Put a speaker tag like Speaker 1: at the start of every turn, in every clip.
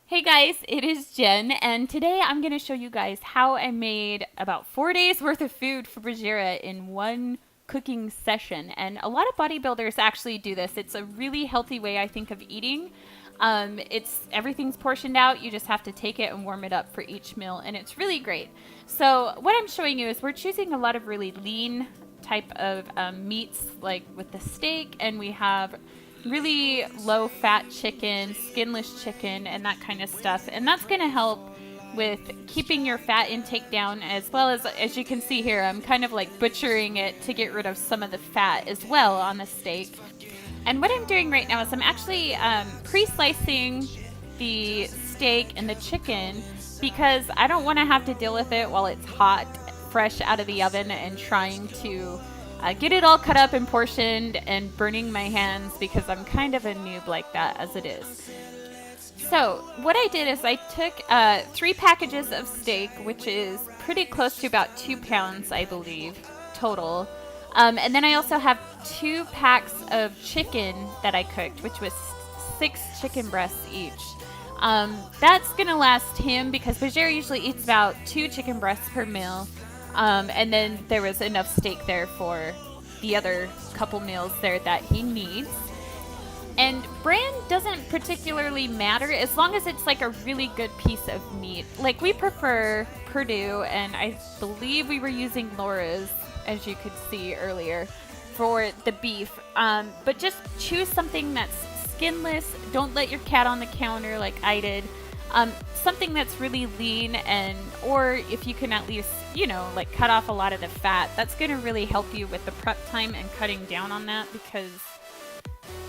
Speaker 1: Hey guys, it is Jen, and today I'm going to show you guys how I made about 4 days worth of food for Bajheera in one cooking session. And a lot of bodybuilders actually do this. It's a really healthy way, I think, of eating. Everything's portioned out. You just have to take it and warm it up for each meal, and it's really great. So what I'm showing you is we're choosing a lot of really lean type of meats, like with the steak, and we have really low fat chicken, skinless chicken, and that kind of stuff. And that's going to help with keeping your fat intake down, as well as you can see here, I'm kind of like butchering it to get rid of some of the fat as well on the steak. And what I'm doing right now is I'm actually pre-slicing the steak and the chicken because I don't want to have to deal with it while it's hot, fresh out of the oven, and trying to get it all cut up and portioned and burning my hands because I'm kind of a noob like that as it is. So what I did is I took 3 packages of steak, which is pretty close to about 2 pounds, I believe, total. And then I also have 2 packs of chicken that I cooked, which was 6 chicken breasts each. That's going to last him because Bajheera usually eats about 2 chicken breasts per meal. And then there was enough steak there for the other couple meals there that he needs. And brand doesn't particularly matter as long as it's like a really good piece of meat. Like we prefer Purdue, and I believe we were using Laura's, as you could see earlier, for the beef. But just choose something that's skinless. Don't let your cat on the counter like I did. Something that's really lean, or if you can at least, like cut off a lot of the fat, that's going to really help you with the prep time and cutting down on that, because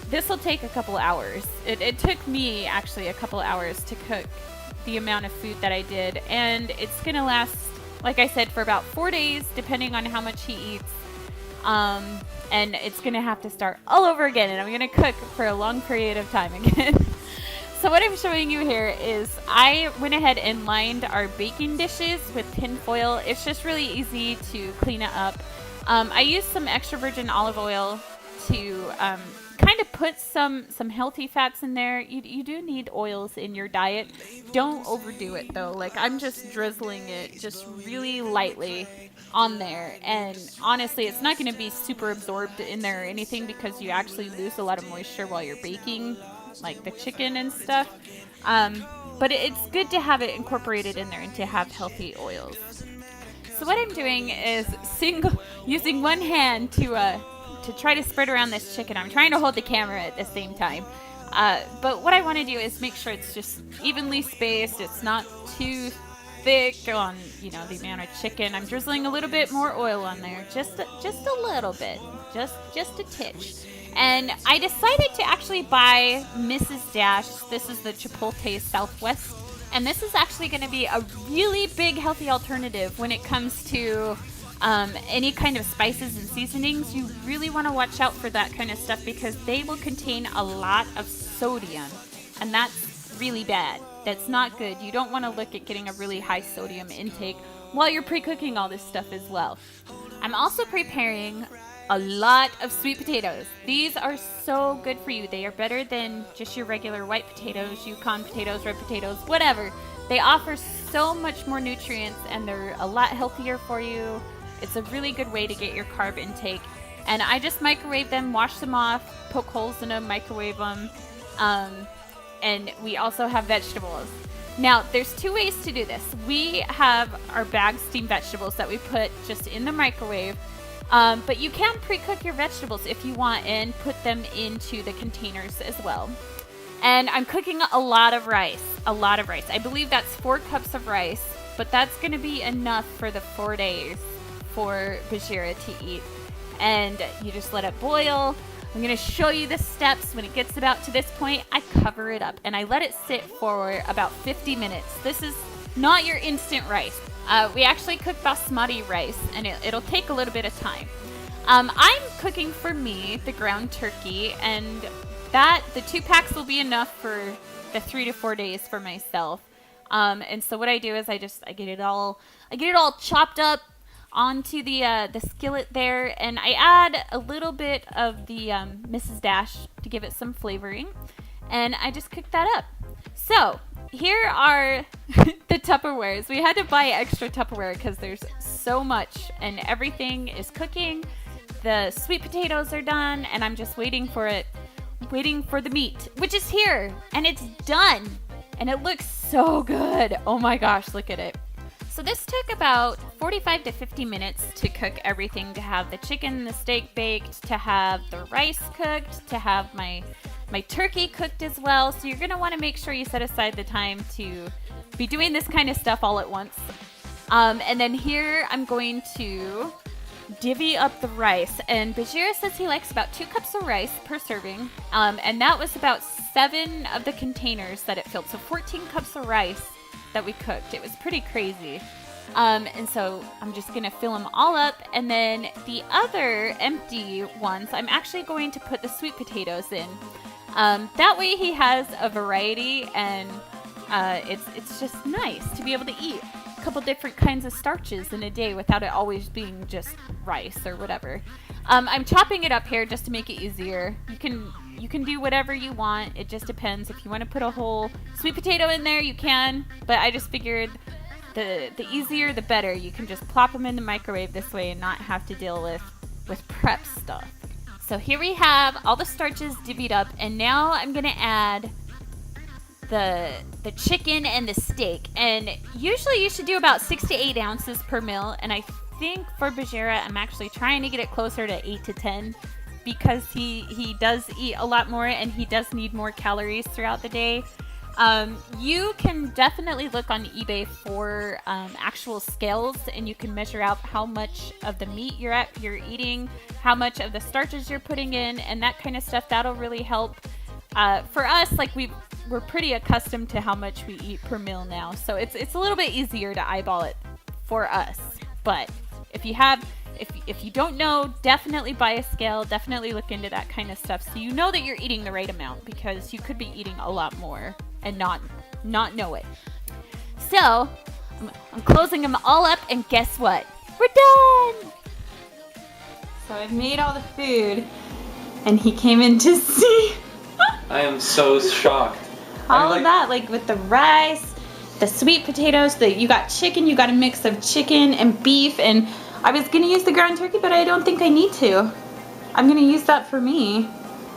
Speaker 1: this will take a couple hours. It took me actually a couple hours to cook the amount of food that I did, and it's going to last, like I said, for about 4 days, depending on how much he eats. And it's going to have to start all over again, and I'm going to cook for a long period of time again. So what I'm showing you here is I went ahead and lined our baking dishes with tin foil. It's just really easy to clean it up. I used some extra virgin olive oil to kind of put some healthy fats in there. You do need oils in your diet. Don't overdo it though. Like I'm just drizzling it just really lightly on there. And honestly, it's not going to be super absorbed in there or anything because you actually lose a lot of moisture while you're baking, like the chicken and stuff. But it's good to have it incorporated in there and to have healthy oils. So what I'm doing is using one hand to try to spread around this chicken. I'm trying to hold the camera at the same time. But what I want to do is make sure it's just evenly spaced. It's not too thick on, the amount of chicken. I'm drizzling a little bit more oil on there, just a little bit, just a titch. And I decided to actually buy Mrs. Dash. This is the Chipotle Southwest. And this is actually going to be a really big healthy alternative when it comes to any kind of spices and seasonings. You really want to watch out for that kind of stuff because they will contain a lot of sodium. And that's really bad. That's not good. You don't want to look at getting a really high sodium intake while you're pre-cooking all this stuff as well. I'm also preparing a lot of sweet potatoes. These are so good for you. They are better than just your regular white potatoes, Yukon potatoes, red potatoes, whatever. They offer so much more nutrients and they're a lot healthier for you. It's a really good way to get your carb intake. And I just microwave them, wash them off, poke holes in them, microwave them. And we also have vegetables. Now, there's 2 ways to do this. We have our bag steamed vegetables that we put just in the microwave. But you can pre-cook your vegetables if you want and put them into the containers as well. And I'm cooking a lot of rice. I believe that's 4 cups of rice, but that's going to be enough for the 4 days for Bajheera to eat. And you just let it boil. I'm going to show you the steps. When it gets about to this point, I cover it up and I let it sit for about 50 minutes. This is not your instant rice. We actually cook basmati rice, and it'll take a little bit of time. I'm cooking for me the ground turkey, and the 2 packs will be enough for the 3 to 4 days for myself. And so what I do is I get it all chopped up onto the skillet there, and I add a little bit of the Mrs. Dash to give it some flavoring, and I just cook that up. So here are the Tupperwares. We had to buy extra Tupperware because there's so much and everything is cooking. The sweet potatoes are done and I'm just waiting for the meat, which is here, and it's done. And it looks so good. Oh my gosh, look at it. So this took about 45 to 50 minutes to cook everything, to have the chicken and the steak baked, to have the rice cooked, to have my turkey cooked as well. So you're going to want to make sure you set aside the time to be doing this kind of stuff all at once. And then here I'm going to divvy up the rice. And Bajheera says he likes about 2 cups of rice per serving. And that was about 7 of the containers that it filled. So 14 cups of rice that we cooked. It was pretty crazy. And so I'm just going to fill them all up. And then the other empty ones, I'm actually going to put the sweet potatoes in. That way he has a variety, and it's just nice to be able to eat a couple different kinds of starches in a day without it always being just rice or whatever. I'm chopping it up here just to make it easier. You can do whatever you want. It just depends. If you want to put a whole sweet potato in there, you can. But I just figured the easier, the better. You can just plop them in the microwave this way and not have to deal with prep stuff. So here we have all the starches divvied up, and now I'm going to add the chicken and the steak. And usually you should do about 6 to 8 ounces per meal, and I think for Bajheera I'm actually trying to get it closer to 8 to 10 because he does eat a lot more and he does need more calories throughout the day. You can definitely look on eBay for actual scales, and you can measure out how much of the meat you're eating, how much of the starches you're putting in, and that kind of stuff. That'll really help. For us, like we're pretty accustomed to how much we eat per meal now, so it's a little bit easier to eyeball it for us. But if you don't know, definitely buy a scale. Definitely look into that kind of stuff so you know that you're eating the right amount, because you could be eating a lot more and not know it. So I'm closing them all up, and guess what? We're done! So I've made all the food, and he came in to see.
Speaker 2: I am so shocked.
Speaker 1: All of that, like with the rice, the sweet potatoes, you got chicken, you got a mix of chicken and beef, and I was gonna use the ground turkey, but I don't think I need to. I'm gonna use that for me.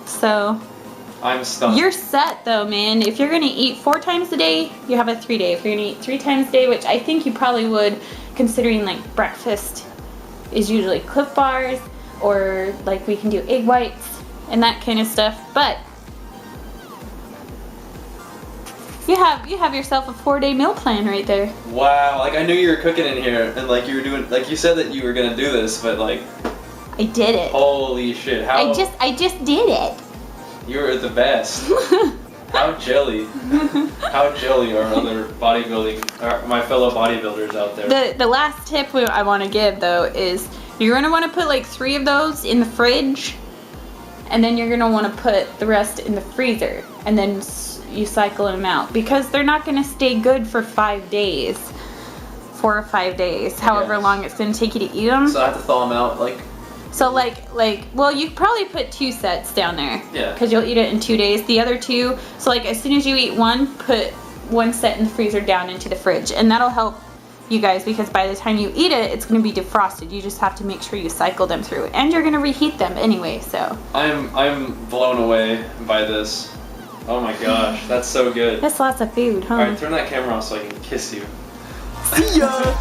Speaker 1: So
Speaker 2: I'm stunned.
Speaker 1: You're set though, man. If you're gonna eat 4 times a day, you have a 3-day. If you're gonna eat 3 times a day, which I think you probably would, considering like breakfast is usually Clif Bars, or like we can do egg whites and that kind of stuff. But you have yourself a 4-day meal plan right there.
Speaker 2: Wow, like I knew you were cooking in here, and like you were doing, like you said that you were gonna do this, but like
Speaker 1: I did it.
Speaker 2: Holy shit! How
Speaker 1: I just did it.
Speaker 2: You were the best. How jelly are other bodybuilding, or my fellow bodybuilders out there?
Speaker 1: The last tip I want to give though is you're gonna want to put like 3 of those in the fridge, and then you're gonna want to put the rest in the freezer, and then you cycle them out, because they're not gonna stay good for 5 days, 4 or 5 days, however long it's gonna take you to eat them.
Speaker 2: So I have to thaw them out, like.
Speaker 1: So well, you probably put 2 sets down there.
Speaker 2: Yeah.
Speaker 1: Because you'll eat it in 2 days. The other 2, so like as soon as you eat one, put 1 set in the freezer down into the fridge, and that'll help you guys, because by the time you eat it, it's going to be defrosted. You just have to make sure you cycle them through, and you're going to reheat them anyway. So
Speaker 2: I'm blown away by this. Oh my gosh, that's so good.
Speaker 1: That's lots of food, huh?
Speaker 2: All right, turn that camera off so I can kiss you.
Speaker 1: See ya.